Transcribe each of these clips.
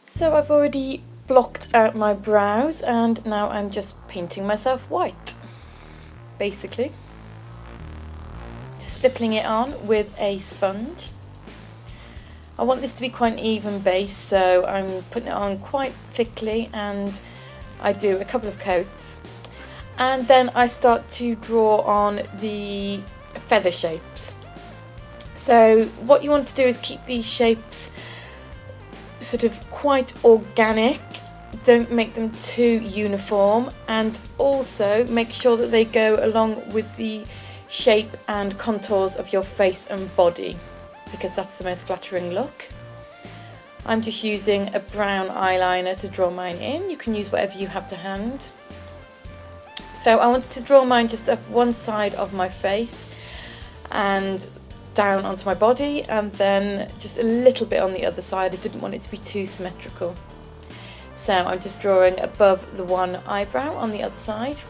So I've already blocked out my brows and now I'm just painting myself white, basically. Just stippling it on with a sponge. I want this to be quite an even base, so I'm putting it on quite thickly and I do a couple of coats. And then I start to draw on the feather shapes. So what you want to do is keep these shapes sort of quite organic, don't make them too uniform, and also make sure that they go along with the shape and contours of your face and body, because that's the most flattering look. I'm just using a brown eyeliner to draw mine in. You can use whatever you have to hand. So I wanted to draw mine just up one side of my face and down onto my body, and then just a little bit on the other side. I didn't want it to be too symmetrical. So I'm just drawing above the one eyebrow on the other side.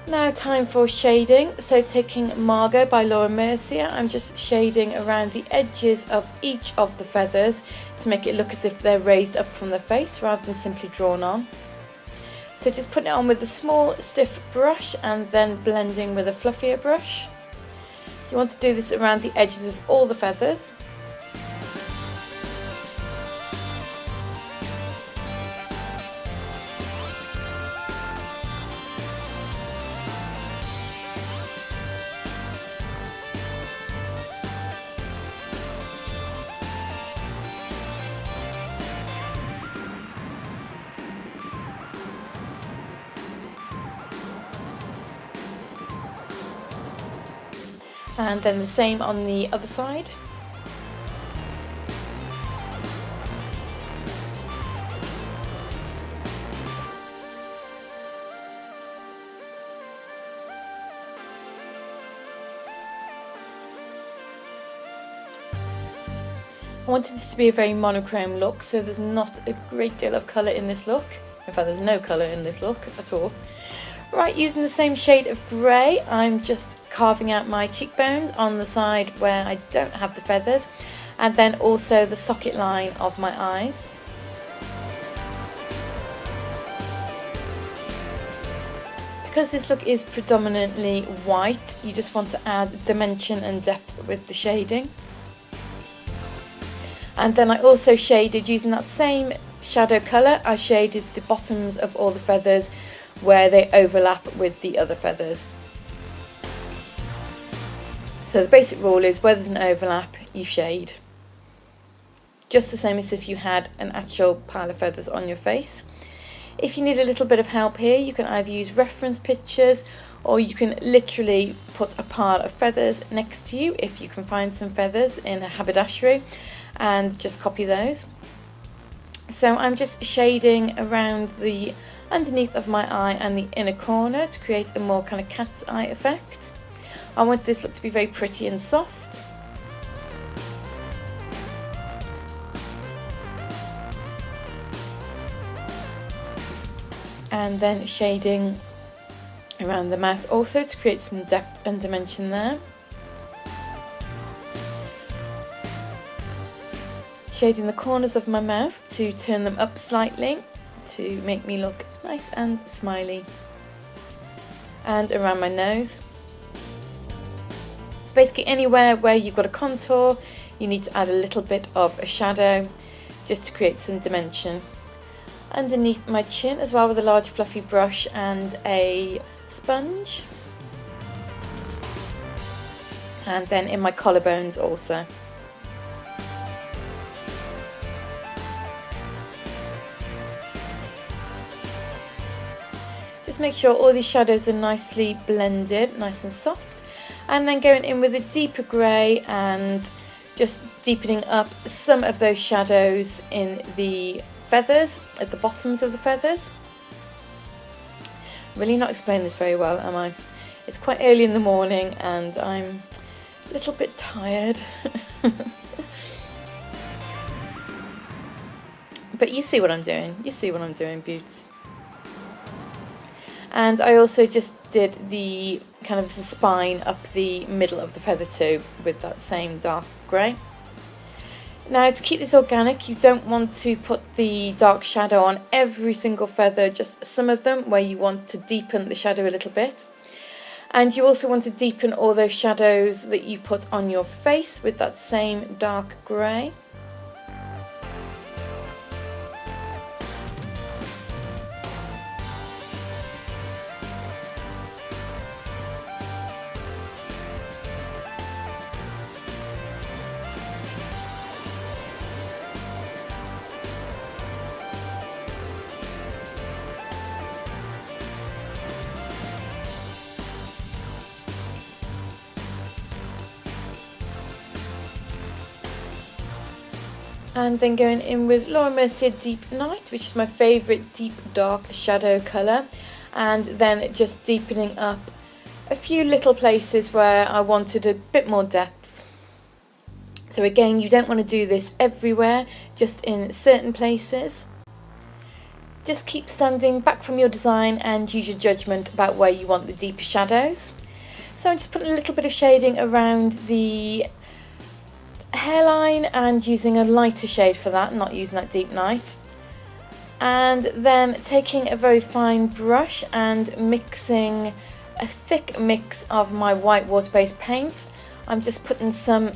Now time for shading. So taking Margot by Laura Mercier, I'm just shading around the edges of each of the feathers to make it look as if they're raised up from the face rather than simply drawn on. So just putting it on with a small stiff brush and then blending with a fluffier brush. You want to do this around the edges of all the feathers. And then the same on the other side. I wanted this to be a very monochrome look, so there's not a great deal of colour in this look. In fact, there's no colour in this look at all. Right, using the same shade of grey, I'm just carving out my cheekbones on the side where I don't have the feathers, and then also the socket line of my eyes. Because this look is predominantly white, you just want to add dimension and depth with the shading. And then I also shaded, using that same shadow colour, I shaded the bottoms of all the feathers where they overlap with the other feathers. So the basic rule is where there's an overlap, you shade. Just the same as if you had an actual pile of feathers on your face. If you need a little bit of help here, you can either use reference pictures, or you can literally put a pile of feathers next to you if you can find some feathers in a haberdashery, and just copy those. So I'm just shading around the underneath of my eye and the inner corner to create a more kind of cat's eye effect. I want this look to be very pretty and soft. And then shading around the mouth also to create some depth and dimension there. Shading the corners of my mouth to turn them up slightly to make me look nice and smiley. And around my nose. So basically anywhere where you've got a contour, you need to add a little bit of a shadow just to create some dimension. Underneath my chin as well with a large fluffy brush and a sponge. And then in my collarbones also. Just make sure all these shadows are nicely blended, nice and soft. And then going in with a deeper grey and just deepening up some of those shadows in the feathers, at the bottoms of the feathers. Really not explaining this very well, am I? It's quite early in the morning and I'm a little bit tired. But you see what I'm doing. You see what I'm doing, beauts. And I also just did the kind of the spine up the middle of the feather too with that same dark grey. Now, to keep this organic, you don't want to put the dark shadow on every single feather, just some of them where you want to deepen the shadow a little bit. And you also want to deepen all those shadows that you put on your face with that same dark grey. And then going in with Laura Mercier Deep Night, which is my favourite deep dark shadow colour, and then just deepening up a few little places where I wanted a bit more depth. So again, you don't want to do this everywhere, just in certain places. Just keep standing back from your design and use your judgment about where you want the deeper shadows. So I'm just putting a little bit of shading around the hairline and using a lighter shade for that, not using that Deep Night. And then taking a very fine brush and mixing a thick mix of my white water-based paint. I'm just putting some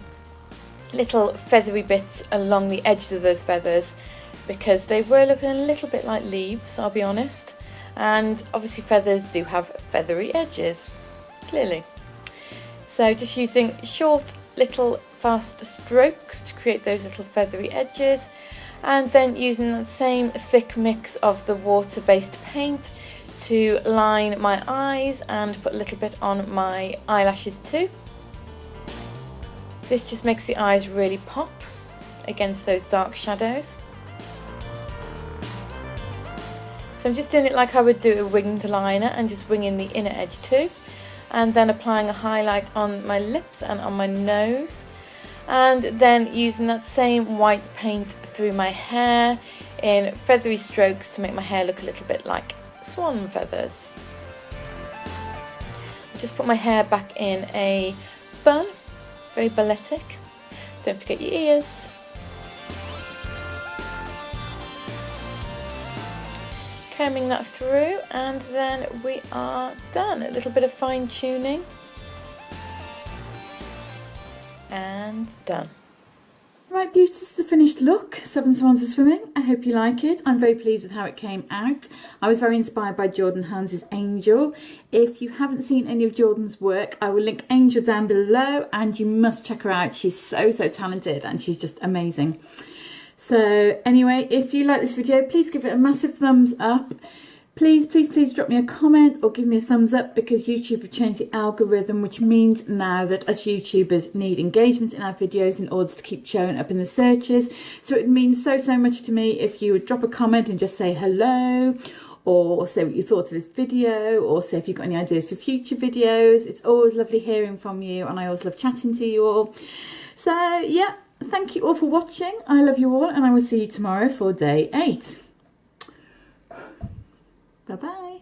little feathery bits along the edges of those feathers because they were looking a little bit like leaves, I'll be honest. And obviously feathers do have feathery edges, clearly. So just using short little fast strokes to create those little feathery edges, and then using that same thick mix of the water-based paint to line my eyes and put a little bit on my eyelashes too. This just makes the eyes really pop against those dark shadows. So I'm just doing it like I would do a winged liner and just winging the inner edge too, and then applying a highlight on my lips and on my nose, and then using that same white paint through my hair in feathery strokes to make my hair look a little bit like swan feathers. Just put my hair back in a bun, very balletic. Don't forget your ears. Combing that through, and then we are done. A little bit of fine tuning and done. Right, beauties, this is the finished look. Seven Swans are Swimming. I hope you like it. I'm very pleased with how it came out. I was very inspired by Jordan Hans's Angel. If you haven't seen any of Jordan's work, I will link Angel down below and you must check her out. She's so talented and she's just amazing. So anyway, if you like this video, please give it a massive thumbs up. Please drop me a comment or give me a thumbs up, because YouTube have changed the algorithm, which means now that us YouTubers need engagement in our videos in order to keep showing up in the searches. So it means so much to me if you would drop a comment and just say hello, or say what you thought of this video, or say if you've got any ideas for future videos. It's always lovely hearing from you and I always love chatting to you all. So yeah, thank you all for watching. I love you all and I will see you tomorrow for day 8. Bye-bye.